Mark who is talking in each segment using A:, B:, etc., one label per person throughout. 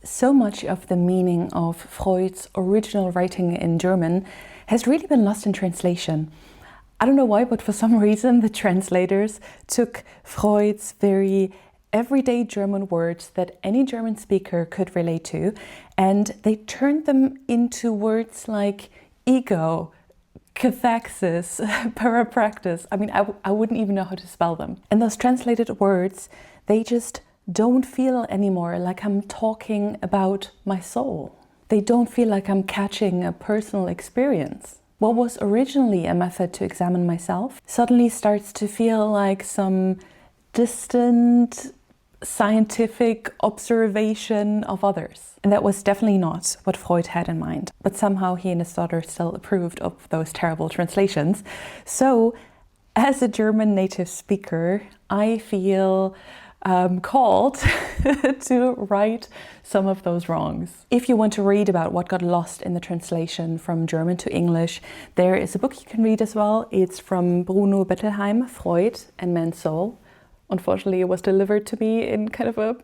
A: so much of the meaning of Freud's original writing in German has really been lost in translation. I don't know why, but for some reason the translators took Freud's very everyday German words that any German speaker could relate to, and they turned them into words like ego, Cathexis, Parapraxis. I mean, I wouldn't even know how to spell them. And those translated words, they just don't feel anymore like I'm talking about my soul. They don't feel like I'm catching a personal experience. What was originally a method to examine myself suddenly starts to feel like some distant scientific observation of others. And that was definitely not what Freud had in mind. But somehow he and his daughter still approved of those terrible translations. So, as a German native speaker, I feel called to right some of those wrongs. If you want to read about what got lost in the translation from German to English, there is a book you can read as well. It's from Bruno Bettelheim, Freud and Man's Soul. Unfortunately, it was delivered to me in kind of a,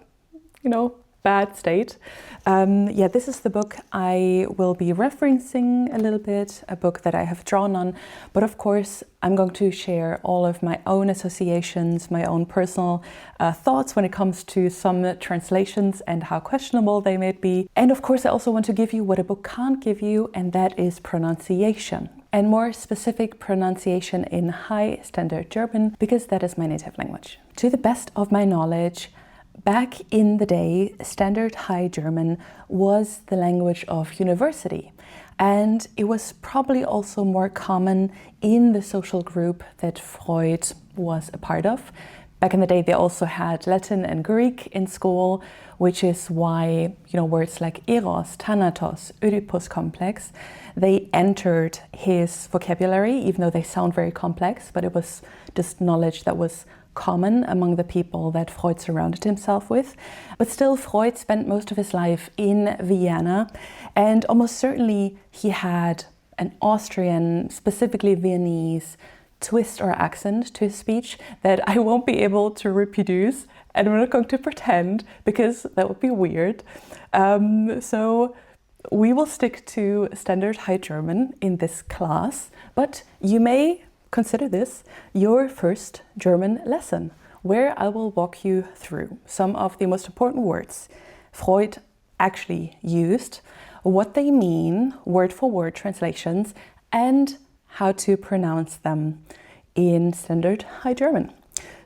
A: bad state. This is the book I will be referencing a little bit, a book that I have drawn on. But of course, I'm going to share all of my own associations, my own personal thoughts when it comes to some translations and how questionable they may be. And of course, I also want to give you what a book can't give you, and that is pronunciation. And more specific pronunciation in High Standard German, because that is my native language. To the best of my knowledge, back in the day, Standard High German was the language of university. And it was probably also more common in the social group that Freud was a part of. Back in the day, they also had Latin and Greek in school, which is why, words like eros, thanatos, Oedipus complex, they entered his vocabulary, even though they sound very complex, but it was just knowledge that was common among the people that Freud surrounded himself with. But still, Freud spent most of his life in Vienna, and almost certainly he had an Austrian, specifically Viennese, twist or accent to his speech that I won't be able to reproduce, and I'm not going to pretend because that would be weird. So we will stick to Standard High German in this class, but you may consider this your first German lesson, where I will walk you through some of the most important words Freud actually used, what they mean, word for word translations, and how to pronounce them in Standard High German.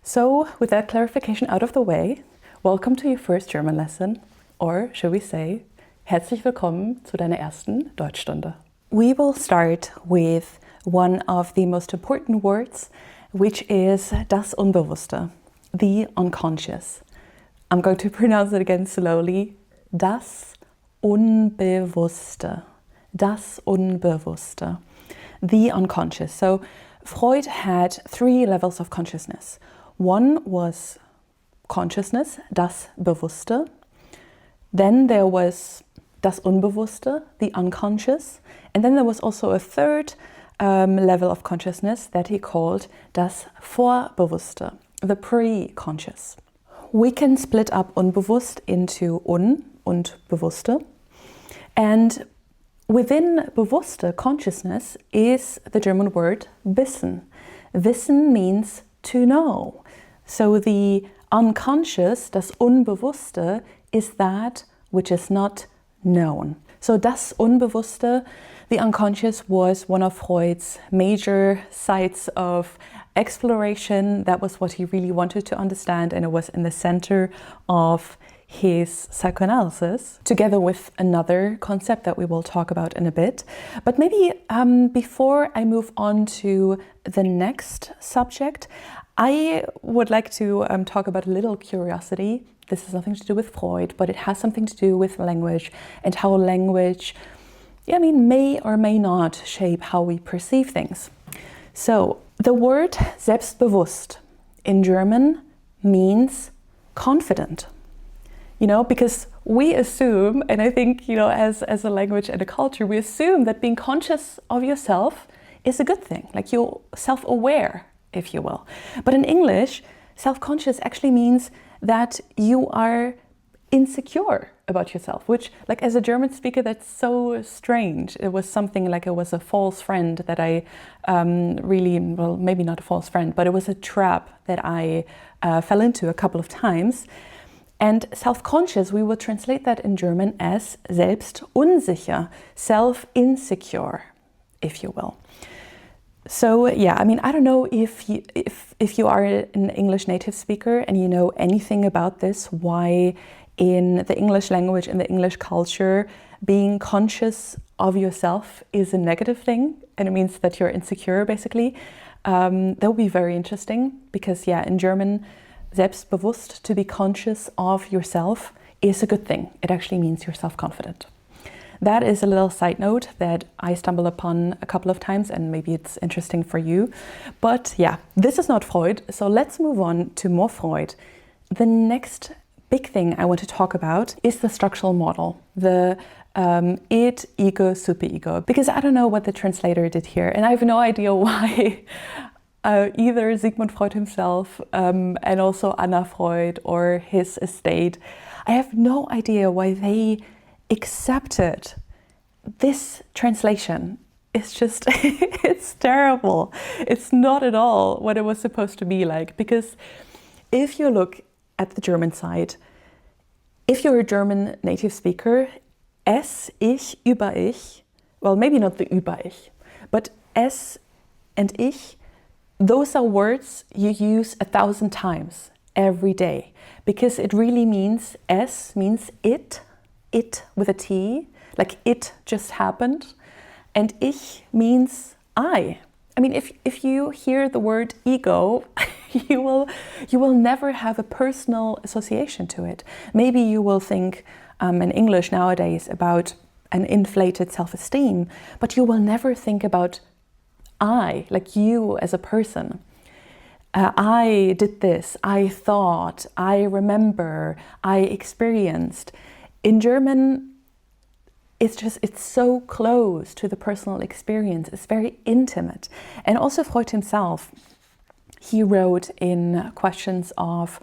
A: So with that clarification out of the way, welcome to your first German lesson, or should we say, herzlich willkommen zu deiner ersten Deutschstunde. We will start with one of the most important words, which is das Unbewusste, the unconscious. I'm going to pronounce it again slowly. Das Unbewusste. Das Unbewusste. The unconscious. So Freud had 3 levels of consciousness. One was consciousness, das Bewusste. Then there was das Unbewusste, the unconscious. And then there was also a third level of consciousness that he called das Vorbewusste, the pre-conscious. We can split up Unbewusst into Un und Bewusste. And within Bewusste, consciousness, is the German word Wissen. Wissen means to know. So the unconscious, das Unbewusste, is that which is not known. So das Unbewusste, the unconscious, was one of Freud's major sites of exploration. That was what he really wanted to understand, and it was in the center of his psychoanalysis, together with another concept that we will talk about in a bit. But maybe before I move on to the next subject, I would like to talk about a little curiosity. This has nothing to do with Freud, but it has something to do with language and how language, may or may not shape how we perceive things. So the word selbstbewusst in German means confident. Because we assume, and I think, as a language and a culture, we assume that being conscious of yourself is a good thing, like you're self-aware, if you will. But in English, self-conscious actually means that you are insecure about yourself, which, like, as a German speaker, that's so strange. It was something like it was a false friend that I really, well, maybe not a false friend, but it was a trap that I fell into a couple of times. And self-conscious, we will translate that in German as selbstunsicher, self-insecure, if you will. So yeah, I mean, I don't know if you are an English native speaker and you know anything about this, why in the English language, in the English culture, being conscious of yourself is a negative thing, and it means that you're insecure, basically. That would be very interesting, because yeah, in German, selbstbewusst, to be conscious of yourself, is a good thing. It actually means you're self-confident. That is a little side note that I stumble upon a couple of times, and maybe it's interesting for you. But yeah, this is not Freud, so let's move on to more Freud. The next big thing I want to talk about is the structural model, the id, ego, superego. Because I don't know what the translator did here, and I have no idea why either Sigmund Freud himself and also Anna Freud or his estate, I have no idea why they accepted this translation. It's just, it's terrible. It's not at all what it was supposed to be like, because if you look at the German side, if you're a German native speaker, es, ich, über-Ich, well, maybe not the über-Ich, but es and ich, those are words you use 1,000 times every day, because it really means, es means it with a T, like it just happened, and ich means I. I mean, if you hear the word ego, you will never have a personal association to it. Maybe you will think in English nowadays about an inflated self-esteem, but you will never think about I, like you as a person. I did this, I thought, I remember, I experienced. In German, it's so close to the personal experience. It's very intimate. And also Freud himself, he wrote in Questions of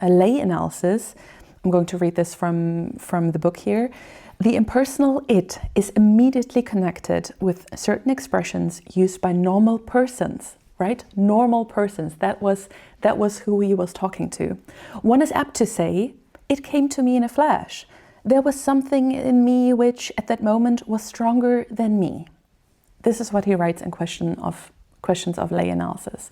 A: Lay Analysis, I'm going to read this from the book here. The impersonal it is immediately connected with certain expressions used by normal persons, right? Normal persons, that was who he was talking to. One is apt to say, it came to me in a flash. There was something in me which at that moment was stronger than me. This is what he writes in Questions of Lay Analysis.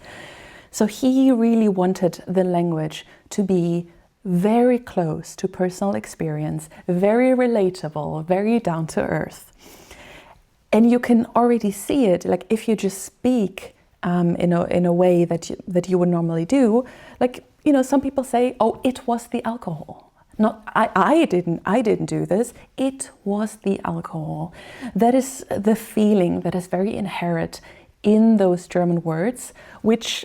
A: So he really wanted the language to be very close to personal experience, very relatable, very down to earth. And you can already see it, like if you just speak in a way that you would normally do, like, you know, some people say, oh, it was the alcohol. Not I didn't do this. It was the alcohol. That is the feeling that is very inherent in those German words, which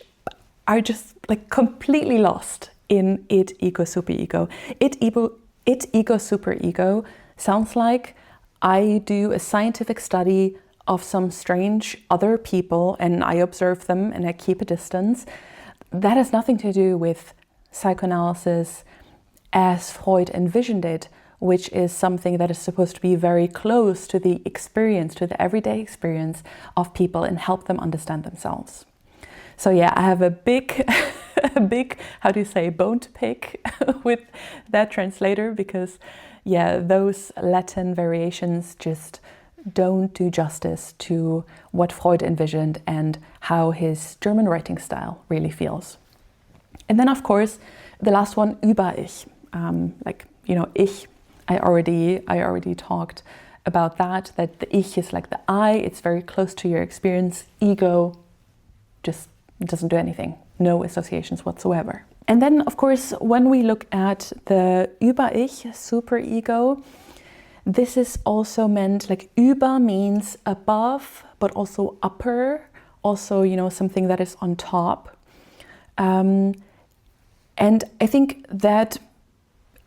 A: are just like completely lost in id, ego, superego. Id, ego, superego sounds like I do a scientific study of some strange other people and I observe them and I keep a distance. That has nothing to do with psychoanalysis as Freud envisioned it, which is something that is supposed to be very close to the experience, to the everyday experience of people and help them understand themselves. So yeah, I have a big, how do you say, bone to pick with that translator, because yeah, those Latin variations just don't do justice to what Freud envisioned and how his German writing style really feels. And then of course, the last one, Über-Ich. Like, you know, ich, I already talked about that the ich is like the I, it's very close to your experience. Ego just doesn't do anything, no associations whatsoever. And then, of course, when we look at the Über-Ich, superego, this is also meant, like über means above, but also upper, also, you know, something that is on top. And I think that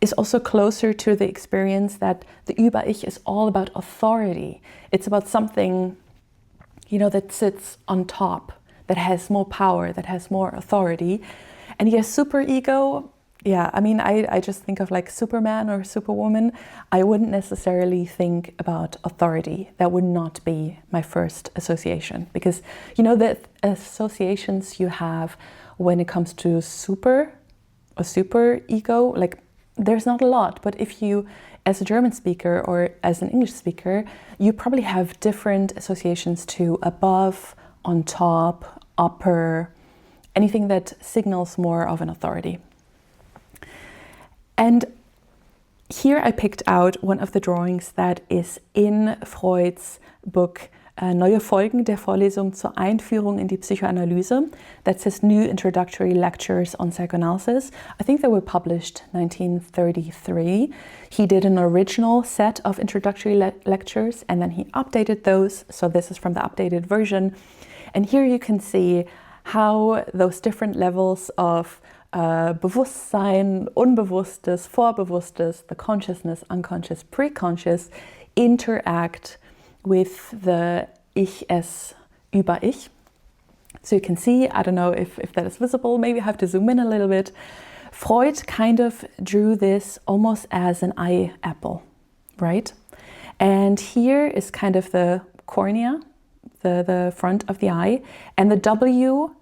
A: is also closer to the experience that the Über-Ich is all about authority. It's about something, you know, that sits on top, that has more power, that has more authority. And yes, superego, Yeah, I mean, I just think of like Superman or Superwoman. I wouldn't necessarily think about authority. That would not be my first association, because you know the associations you have when it comes to super ego, like there's not a lot, but if you, as a German speaker or as an English speaker, you probably have different associations to above, on top, upper, anything that signals more of an authority. And here I picked out one of the drawings that is in Freud's book Neue Folgen der Vorlesung zur Einführung in die Psychoanalyse. That's his new introductory lectures on psychoanalysis. I think they were published 1933. He did an original set of introductory lectures and then he updated those. So this is from the updated version. And here you can see how those different levels of Bewusstsein, Unbewusstes, Vorbewusstes, the consciousness, unconscious, preconscious interact with the Ich as Über-Ich. So you can see, I don't know if that is visible, maybe I have to zoom in a little bit. Freud kind of drew this almost as an eye apple, right? And here is kind of the cornea, the front of the eye, and the W,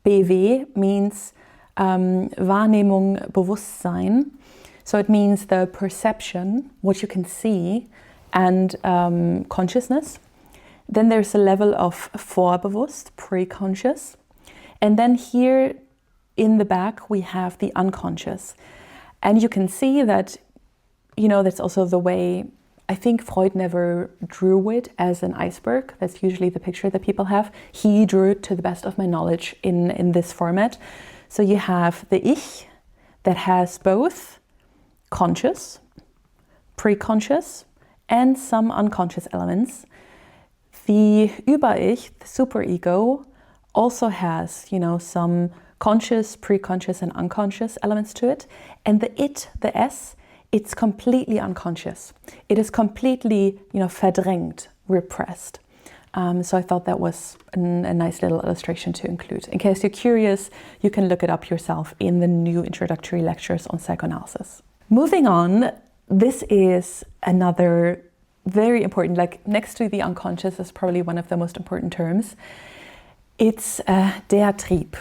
A: BW, means Wahrnehmung, Bewusstsein. So it means the perception, what you can see, and consciousness. Then there's a level of vorbewusst, preconscious. And then here in the back we have the unconscious. And you can see that, you know, that's also the way, I think Freud never drew it as an iceberg. That's usually the picture that people have. He drew it, to the best of my knowledge, in this format. So you have the Ich that has both conscious, preconscious, and some unconscious elements. The Über-Ich, the superego, also has, you know, some conscious, preconscious, and unconscious elements to it. And the It, the S, it's completely unconscious. It is completely, you know, verdrängt, repressed. So I thought that was a nice little illustration to include. In case you're curious, you can look it up yourself in the new introductory lectures on psychoanalysis. Moving on, this is another very important, like next to the unconscious is probably one of the most important terms. It's der Trieb,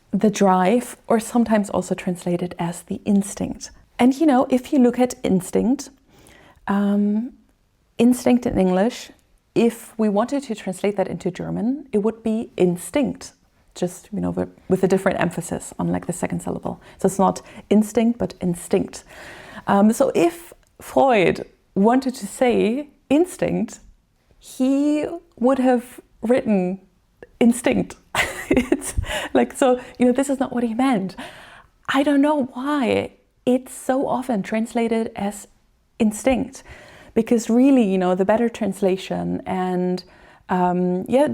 A: the drive, or sometimes also translated as the instinct. And you know, if you look at instinct, instinct in English, if we wanted to translate that into German, it would be instinct, just, you know, with a different emphasis on like the second syllable. So it's not instinct, but instinct. So if Freud wanted to say instinct, he would have written instinct. It's like, so, you know, this is not what he meant. I don't know why it's so often translated as instinct. Because really, you know, the better translation and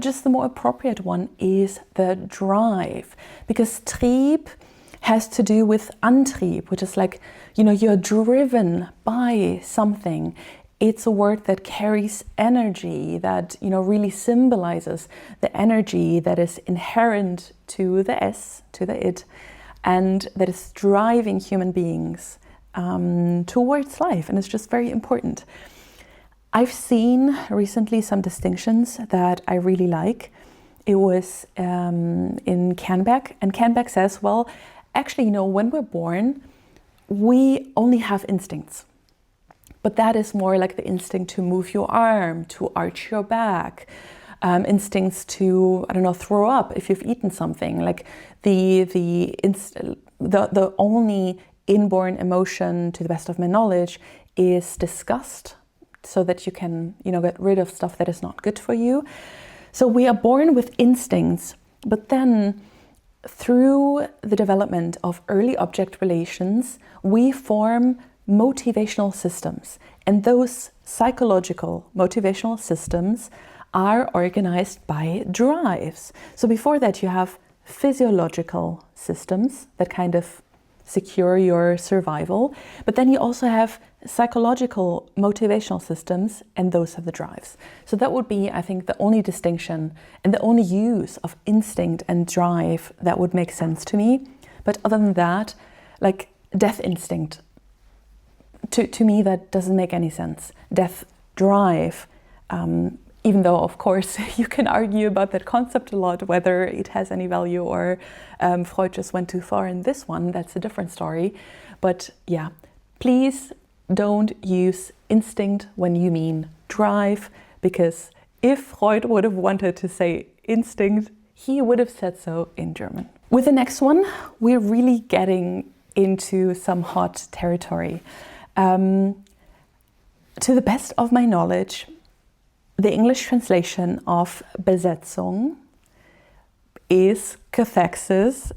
A: just the more appropriate one is the drive. Because Trieb has to do with Antrieb, which is like, you know, you're driven by something. It's a word that carries energy, that, you know, really symbolizes the energy that is inherent to the S, to the It, and that is driving human beings towards life, and it's just very important. I've seen recently some distinctions that I really like. It was in Canbeck, and Canbeck says, well, actually, you know, when we're born, we only have instincts. But that is more like the instinct to move your arm, to arch your back, instincts to, I don't know, throw up if you've eaten something. Like the only inborn emotion, to the best of my knowledge, is disgust, so that you can, you know, get rid of stuff that is not good for you. So we are born with instincts, but then through the development of early object relations, we form motivational systems. And those psychological motivational systems are organized by drives. So before that, you have physiological systems that kind of secure your survival, but then you also have psychological motivational systems, and those are the drives. So that would be, I think, the only distinction and the only use of instinct and drive that would make sense to me. But other than that, like death instinct. To me, that doesn't make any sense. Death drive, even though, of course, you can argue about that concept a lot, whether it has any value or Freud just went too far in this one. That's a different story. But yeah, please don't use instinct when you mean drive, because if Freud would have wanted to say instinct, he would have said so in German. With the next one, we're really getting into some hot territory. To the best of my knowledge, the English translation of Besetzung is Cathexis,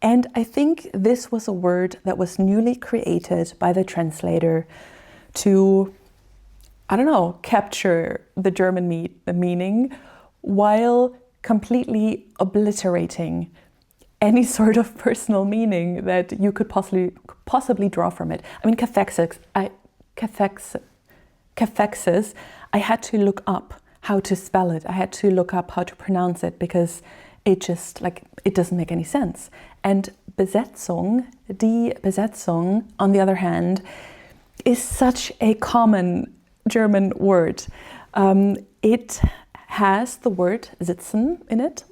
A: and I think this was a word that was newly created by the translator to, I don't know, capture the German meaning while completely obliterating any sort of personal meaning that you could possibly draw from it. I mean, Cathexis, I had to look up how to spell it. I had to look up how to pronounce it because it just, it doesn't make any sense. And Besetzung, die Besetzung, on the other hand, is such a common German word. It has the word sitzen in it,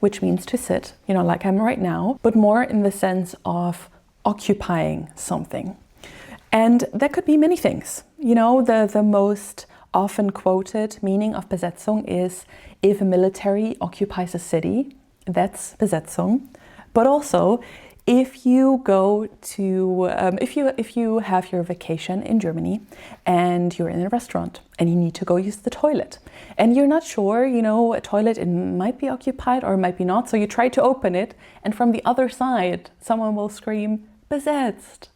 A: which means to sit, like I'm right now, but more in the sense of occupying something. And that could be many things. The most often quoted meaning of Besetzung is if a military occupies a city, that's Besetzung. But also, if you go to, if you have your vacation in Germany and you're in a restaurant and you need to go use the toilet and you're not sure, a toilet, it might be occupied or it might be not. So you try to open it and from the other side, someone will scream, besetzt.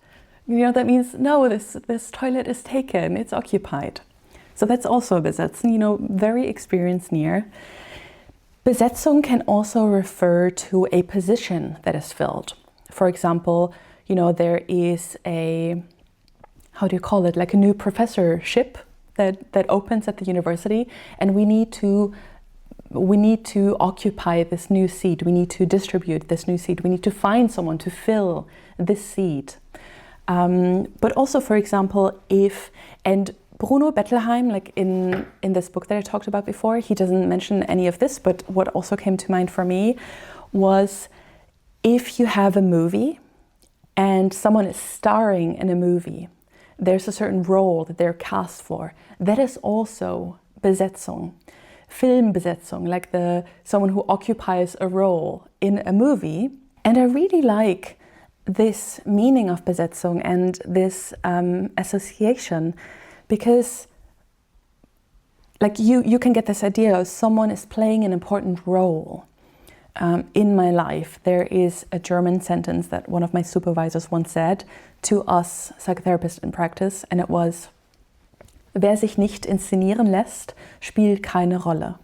A: That means, no, this toilet is taken, it's occupied. So that's also a Besetzen, very experienced near. Besetzung can also refer to a position that is filled. For example, there is a, how do you call it, like a new professorship that opens at the university, and we need to occupy this new seat. We need to distribute this new seat. We need to find someone to fill this seat. But also, for example, and Bruno Bettelheim, like in this book that I talked about before, he doesn't mention any of this, but what also came to mind for me was if you have a movie and someone is starring in a movie, there's a certain role that they're cast for. That is also Besetzung, Filmbesetzung, like someone who occupies a role in a movie. And I really like this meaning of Besetzung and this association, because you can get this idea of someone is playing an important role in my life. There is a German sentence that one of my supervisors once said to us psychotherapists in practice, and it was, wer sich nicht inszenieren lässt, spielt keine Rolle.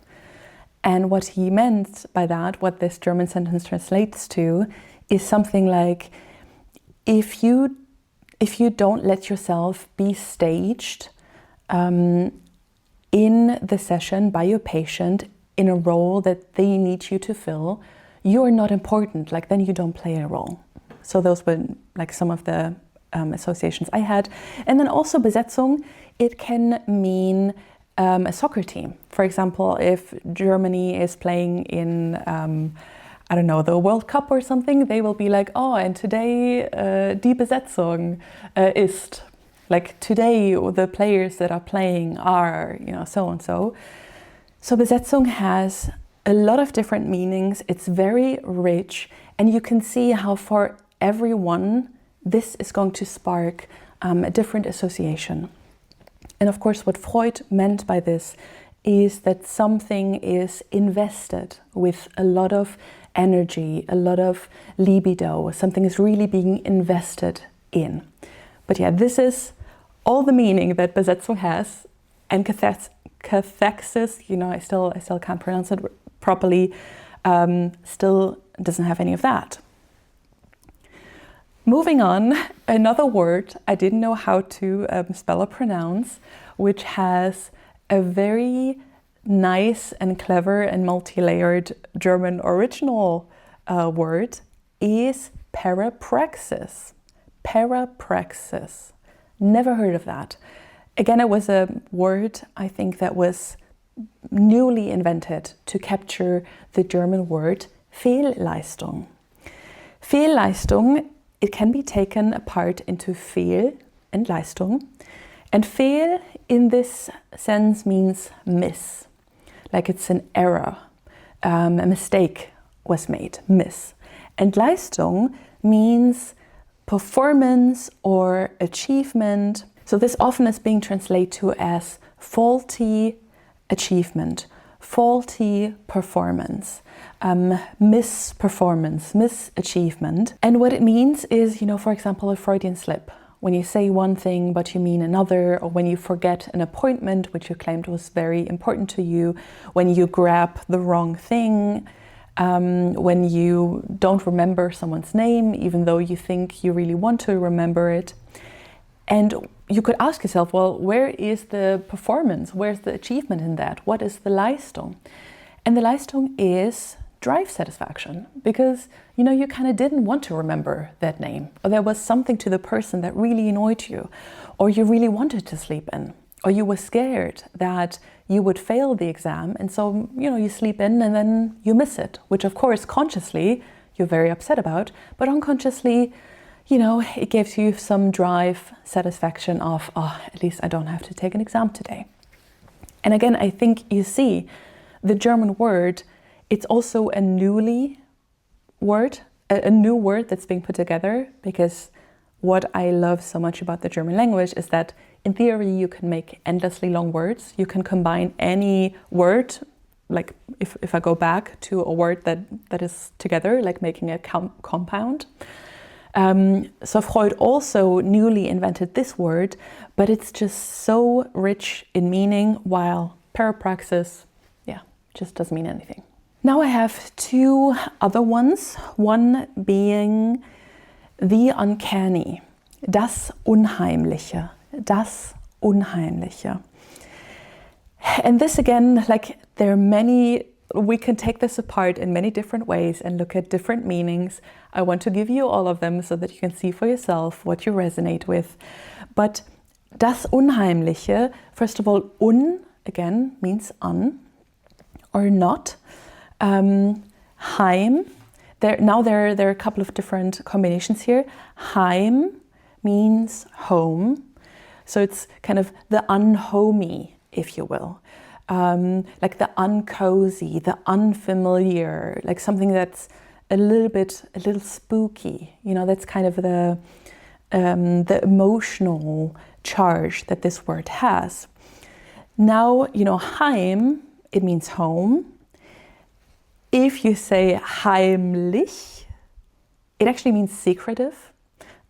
A: And what he meant by that, what this German sentence translates to, is something like, if you don't let yourself be staged in the session by your patient in a role that they need you to fill, you are not important. Then you don't play a role. So those were some of the associations I had. And then also Besetzung, it can mean a soccer team. For example, if Germany is playing in the World Cup or something, they will be like, oh, and today die Besetzung ist. Today the players that are playing are, so and so. So Besetzung has a lot of different meanings. It's very rich, and you can see how for everyone this is going to spark a different association. And of course, what Freud meant by this is that something is invested with a lot of energy, a lot of libido, something is really being invested in. But yeah, this is all the meaning that Besetzung has, and Cathexis, I still can't pronounce it properly, still doesn't have any of that. Moving on, another word I didn't know how to spell or pronounce, which has a very nice and clever and multi-layered German original word, is parapraxis. Parapraxis. Never heard of that. Again, it was a word, I think, that was newly invented to capture the German word Fehlleistung. Fehlleistung, it can be taken apart into Fehl and Leistung. And Fehl in this sense means miss, like it's an error, a mistake was made, miss. And Leistung means performance or achievement. So this often is being translated to as faulty achievement, faulty performance, misperformance, misachievement. And what it means is, for example, a Freudian slip. When you say one thing but you mean another, or when you forget an appointment which you claimed was very important to you, when you grab the wrong thing, when you don't remember someone's name even though you think you really want to remember it. And you could ask yourself, well, where is the performance? Where's the achievement in that? What is the Leistung? And the Leistung is drive satisfaction, because you kind of didn't want to remember that name, or there was something to the person that really annoyed you, or you really wanted to sleep in, or you were scared that you would fail the exam, and so you sleep in and then you miss it, which of course consciously you're very upset about, but unconsciously it gives you some drive satisfaction of, at least I don't have to take an exam today. And again, I think you see the German word, it's also a new word that's being put together, because what I love so much about the German language is that in theory you can make endlessly long words. You can combine any word, like if I go back to a word that is together, like making a compound. So Freud also newly invented this word, but it's just so rich in meaning, while parapraxis, just doesn't mean anything. Now I have two other ones, one being the uncanny, das Unheimliche, das Unheimliche. And this again, there are many, we can take this apart in many different ways and look at different meanings. I want to give you all of them so that you can see for yourself what you resonate with. But das Unheimliche, first of all, again means or not. Heim, there are a couple of different combinations here. Heim means home. So it's kind of the unhomey, if you will. Like the uncozy, the unfamiliar, like something that's a little spooky. That's kind of the emotional charge that this word has. Now, Heim, it means home. If you say heimlich, it actually means secretive.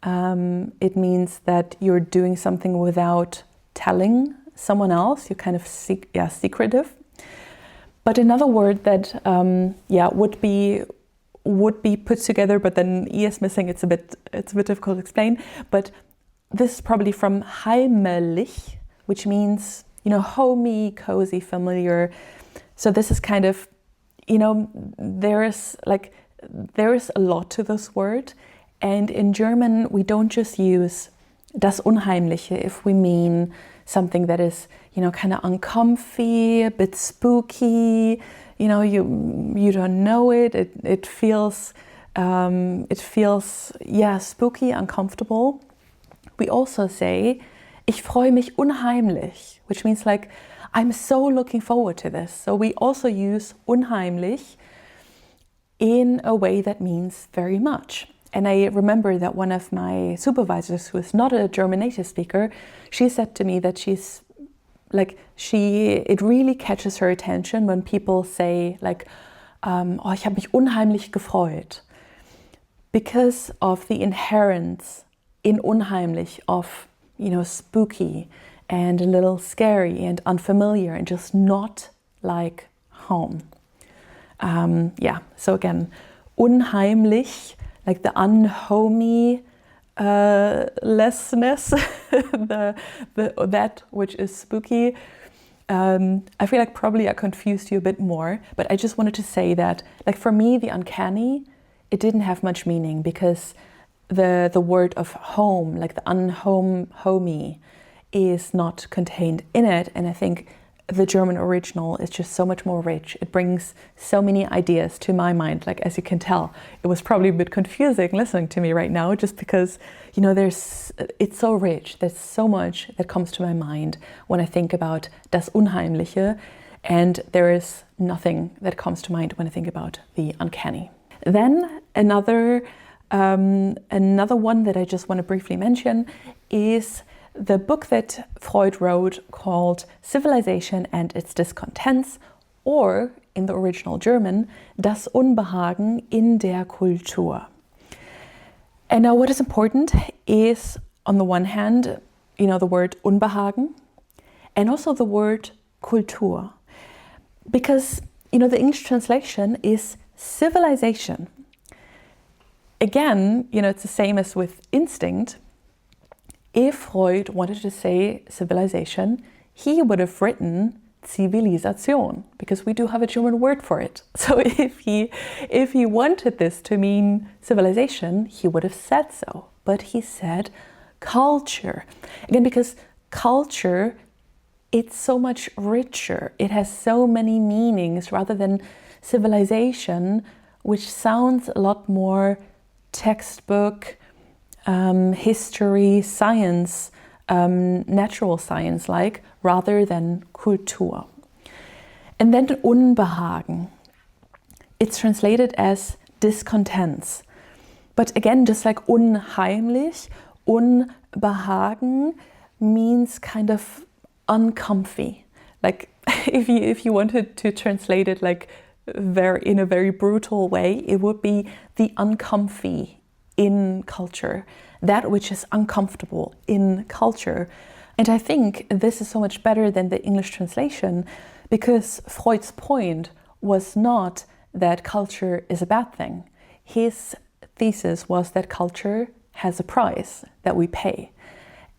A: It means that you're doing something without telling someone else. You're kind of secretive. But another word that would be put together, but then E is missing. It's a bit difficult to explain. But this is probably from heimlich, which means homey, cozy, familiar. So this is kind of there is a lot to this word, and in German we don't just use das Unheimliche if we mean something that is kind of uncomfy, a bit spooky. You don't know it. It feels spooky, uncomfortable. We also say ich freue mich unheimlich, which means I'm so looking forward to this. So we also use unheimlich in a way that means very much. And I remember that one of my supervisors, who is not a German native speaker, she said to me that it really catches her attention when people say ich habe mich unheimlich gefreut, because of the inherence in unheimlich of spooky and a little scary and unfamiliar and just not like home. So again, unheimlich, like the unhomey lessness, that which is spooky. I feel like probably I confused you a bit more, but I just wanted to say that, for me, the uncanny it didn't have much meaning because the word of home, like the homey, is not contained in it. And I think the German original is just so much more rich. It brings so many ideas to my mind. Like, as you can tell, it was probably a bit confusing listening to me right now, just because, you know, it's so rich. There's so much that comes to my mind when I think about das Unheimliche, and there is nothing that comes to mind when I think about the uncanny. Then another one that I just want to briefly mention is the book that Freud wrote called Civilization and its Discontents, or in the original German, Das Unbehagen in der Kultur. And now what is important is, on the one hand, you know, the word Unbehagen and also the word Kultur. Because, you know, the English translation is civilization. Again, you know, it's the same as with instinct. If Freud wanted to say civilization, he would have written Zivilisation, because we do have a German word for it. So if he wanted this to mean civilization, he would have said so. But he said culture. Again, because culture, it's so much richer. It has so many meanings rather than civilization, which sounds a lot more textbook, history, science, natural science like, rather than Kultur. And then Unbehagen. It's translated as discontents. But again, just like unheimlich, Unbehagen means kind of uncomfy. Like if you wanted to translate it like in a very brutal way, it would be the uncomfy in culture, that which is uncomfortable in culture. And I think this is so much better than the English translation, because Freud's point was not that culture is a bad thing. His thesis was that culture has a price that we pay.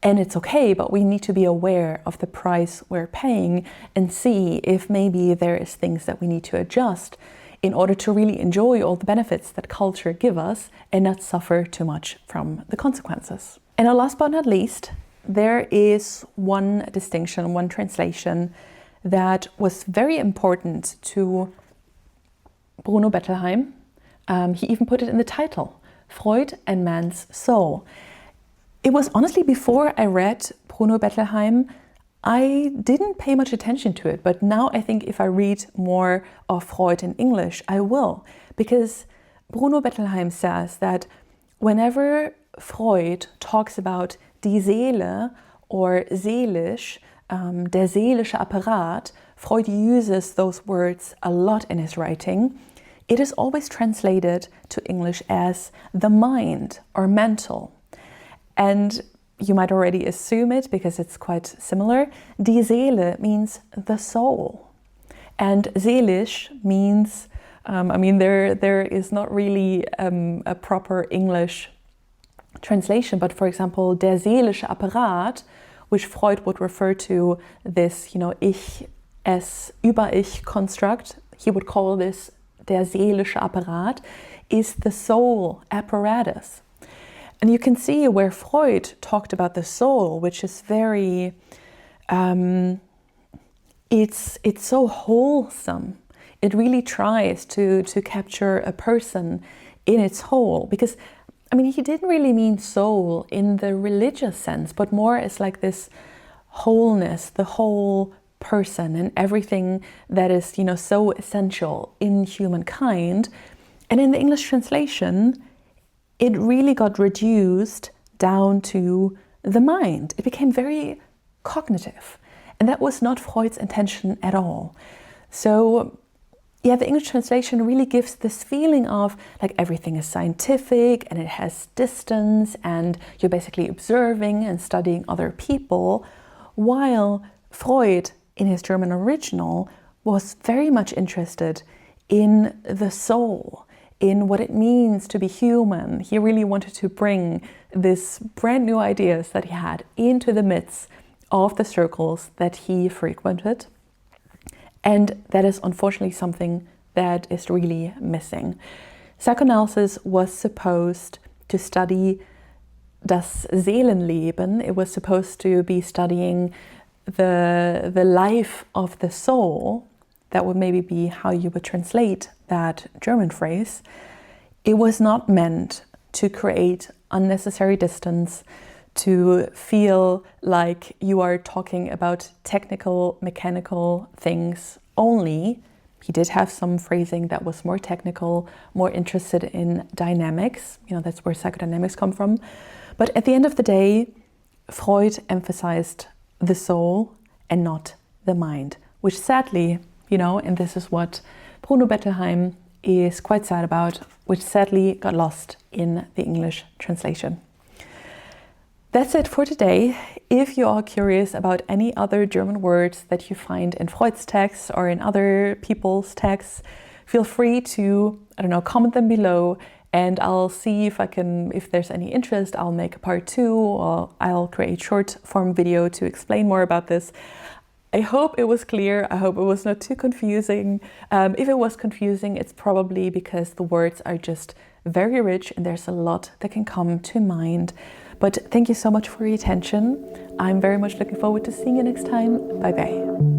A: And it's okay, but we need to be aware of the price we're paying and see if maybe there is things that we need to adjust in order to really enjoy all the benefits that culture gives us and not suffer too much from the consequences. And last but not least, there is one distinction, one translation that was very important to Bruno Bettelheim. He even put it in the title, Freud and Man's Soul. It was honestly before I read Bruno Bettelheim, I didn't pay much attention to it, but now I think if I read more of Freud in English, I will. Because Bruno Bettelheim says that whenever Freud talks about die Seele or seelisch, der seelische Apparat, Freud uses those words a lot in his writing. It is always translated to English as the mind or mental. And you might already assume it because it's quite similar. Die Seele means the soul. And seelisch means, there is not really a proper English translation, but for example, der seelische Apparat, which Freud would refer to this, Über-Ich construct, he would call this der seelische Apparat, is the soul apparatus. And you can see where Freud talked about the soul, which is very, it's so wholesome. It really tries to capture a person in its whole, because, he didn't really mean soul in the religious sense, but more as like this wholeness, the whole person and everything that is, so essential in humankind. And in the English translation, it really got reduced down to the mind. It became very cognitive. And that was not Freud's intention at all. So, the English translation really gives this feeling of like everything is scientific and it has distance and you're basically observing and studying other people, while Freud, in his German original, was very much interested in the soul, in what it means to be human. He really wanted to bring this brand new ideas that he had into the midst of the circles that he frequented. And that is unfortunately something that is really missing. Psychoanalysis was supposed to study das Seelenleben. It was supposed to be studying the life of the soul. That would maybe be how you would translate that German phrase. It was not meant to create unnecessary distance, to feel like you are talking about technical, mechanical things only. He did have some phrasing that was more technical, more interested in dynamics. That's where psychodynamics come from. But at the end of the day, Freud emphasized the soul and not the mind, which sadly, and this is what Bruno Bettelheim is quite sad about, which sadly got lost in the English translation. That's it for today. If you are curious about any other German words that you find in Freud's texts or in other people's texts, feel free to, comment them below, and I'll see if there's any interest, I'll make a part 2, or I'll create short form video to explain more about this. I hope it was clear. I hope it was not too confusing. If it was confusing, it's probably because the words are just very rich and there's a lot that can come to mind. But thank you so much for your attention. I'm very much looking forward to seeing you next time. Bye bye.